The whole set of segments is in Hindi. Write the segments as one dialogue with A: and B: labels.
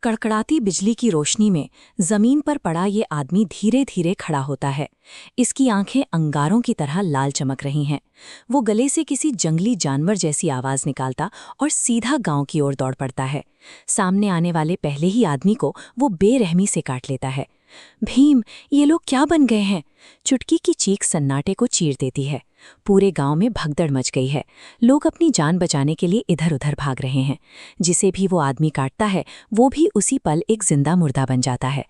A: कड़कड़ाती बिजली की रोशनी में जमीन पर पड़ा ये आदमी धीरे धीरे खड़ा होता है। इसकी आंखें अंगारों की तरह लाल चमक रही हैं। वो गले से किसी जंगली जानवर जैसी आवाज निकालता और सीधा गांव की ओर दौड़ पड़ता है। सामने आने वाले पहले ही आदमी को वो बेरहमी से काट लेता है। भीम, ये लोग क्या बन गए हैं? चुटकी की चीख सन्नाटे को चीर देती है। पूरे गांव में भगदड़ मच गई है। लोग अपनी जान बचाने के लिए इधर उधर भाग रहे हैं। जिसे भी वो आदमी काटता है वो भी उसी पल एक जिंदा मुर्दा बन जाता है।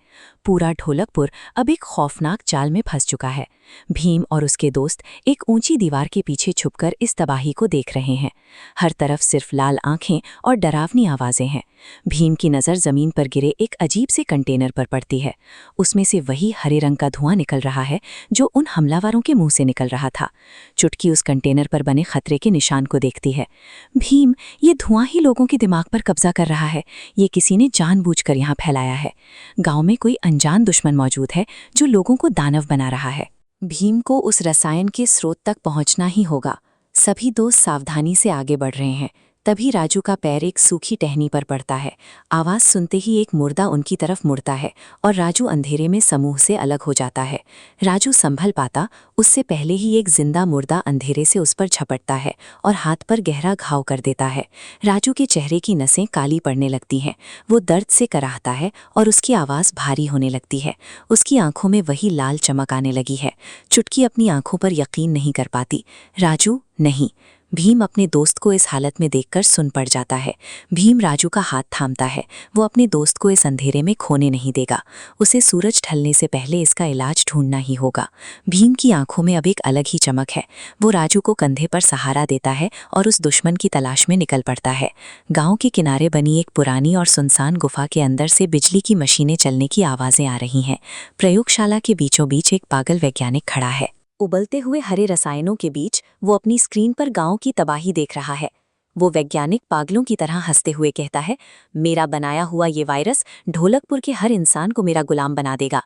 A: पूरा ढोलकपुर अब एक खौफनाक जाल में फंस चुका है। भीम और उसके दोस्त एक ऊंची दीवार के पीछे छुपकर इस तबाही को देख रहे हैं। हर तरफ सिर्फ लाल आंखें और डरावनी आवाजें हैं। भीम की नज़र जमीन पर गिरे एक अजीब से कंटेनर पर पड़ती है। उसमें से वही हरे रंग का धुआं निकल रहा है जो उन हमलावरों के मुंह से निकल रहा था। चुटकी उस कंटेनर पर बने खतरे के निशान को देखती है। भीम, ये धुआं ही लोगों के दिमाग पर कब्जा कर रहा है। ये किसी ने जानबूझकर यहाँ फैलाया है। गांव में कोई अनजान दुश्मन मौजूद है जो लोगों को दानव बना रहा है। भीम को उस रसायन के स्रोत तक पहुंचना ही होगा। सभी दोस्त सावधानी से आगे बढ़ रहे हैं। तभी राजू का पैर एक सूखी टहनी पर पड़ता है। आवाज सुनते ही एक मुर्दा उनकी तरफ मुड़ता है और राजू अंधेरे में समूह से अलग हो जाता है। राजू संभल पाता उससे पहले ही एक जिंदा मुर्दा अंधेरे से उस पर झपटता है और हाथ पर गहरा घाव कर देता है। राजू के चेहरे की नसें काली पड़ने लगती हैं। वो दर्द से कराहता है और उसकी आवाज़ भारी होने लगती है। उसकी आंखों में वही लाल चमक आने लगी है। चुटकी अपनी आंखों पर यकीन नहीं कर पाती। राजू नहीं। भीम अपने दोस्त को इस हालत में देखकर सुन पड़ जाता है। भीम राजू का हाथ थामता है। वो अपने दोस्त को इस अंधेरे में खोने नहीं देगा। उसे सूरज ढलने से पहले इसका इलाज ढूंढना ही होगा। भीम की आंखों में अब एक अलग ही चमक है। वो राजू को कंधे पर सहारा देता है और उस दुश्मन की तलाश में निकल पड़ता है। गांव के किनारे बनी एक पुरानी और सुनसान गुफा के अंदर से बिजली की मशीनें चलने की आवाज़ें आ रही हैं। प्रयोगशाला के बीचों बीच एक पागल वैज्ञानिक खड़ा है। उबलते हुए हरे रसायनों के बीच वो अपनी स्क्रीन पर गांव की तबाही देख रहा है। वो वैज्ञानिक पागलों की तरह हंसते हुए कहता है, मेरा बनाया हुआ ये वायरस ढोलकपुर के हर इंसान को मेरा गुलाम बना देगा।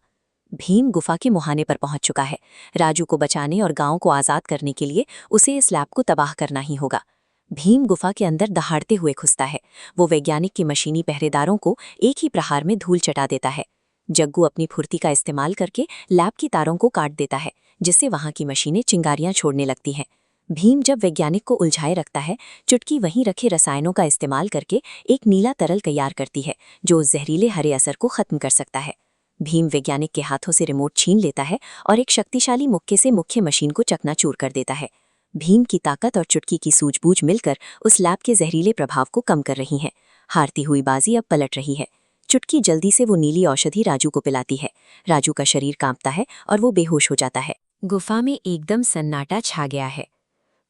A: भीम गुफा के मुहाने पर पहुंच चुका है। राजू को बचाने और गांव को आज़ाद करने के लिए उसे इस लैब को तबाह करना ही होगा। भीम गुफा के अंदर दहाड़ते हुए घुसता है। वो वैज्ञानिक की मशीनी पहरेदारों को एक ही प्रहार में धूल चटा देता है। जग्गू अपनी फुर्ती का इस्तेमाल करके लैब की तारों को काट देता है, जिससे वहां की मशीनें चिंगारियां छोड़ने लगती हैं। भीम जब वैज्ञानिक को उलझाए रखता है, चुटकी वहीं रखे रसायनों का इस्तेमाल करके एक नीला तरल तैयार करती है जो उस जहरीले हरे असर को खत्म कर सकता है। भीम वैज्ञानिक के हाथों से रिमोट छीन लेता है और एक शक्तिशाली मुक्के से मुख्य मशीन को चकनाचूर कर देता है। भीम की ताकत और चुटकी की सूझबूझ मिलकर उस लैब के जहरीले प्रभाव को कम कर रही हैं। हारती हुई बाजी अब पलट रही है। चुटकी जल्दी से वो नीली औषधि राजू को पिलाती है। राजू का शरीर कांपता है और वो बेहोश हो जाता है। गुफा में एकदम सन्नाटा छा गया है।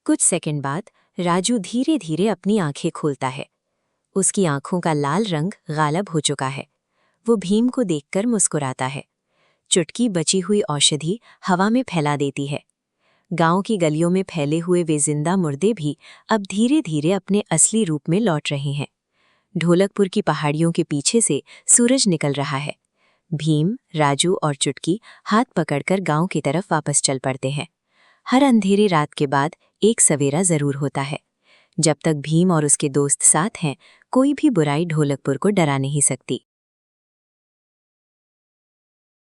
A: कुछ सेकंड बाद राजू धीरे धीरे अपनी आंखें खोलता है। उसकी आंखों का लाल रंग गायब हो चुका है। वो भीम को देखकर मुस्कुराता है। चुटकी बची हुई औषधि हवा में फैला देती है। गांव की गलियों में फैले हुए वे जिंदा मुर्दे भी अब धीरे धीरे अपने असली रूप में लौट रहे हैं। ढोलकपुर की पहाड़ियों के पीछे से सूरज निकल रहा है। भीम, राजू और चुटकी हाथ पकड़कर गांव की तरफ वापस चल पड़ते हैं। हर अंधेरी रात के बाद एक सवेरा जरूर होता है। जब तक भीम और उसके दोस्त साथ हैं, कोई भी बुराई ढोलकपुर को डरा नहीं सकती।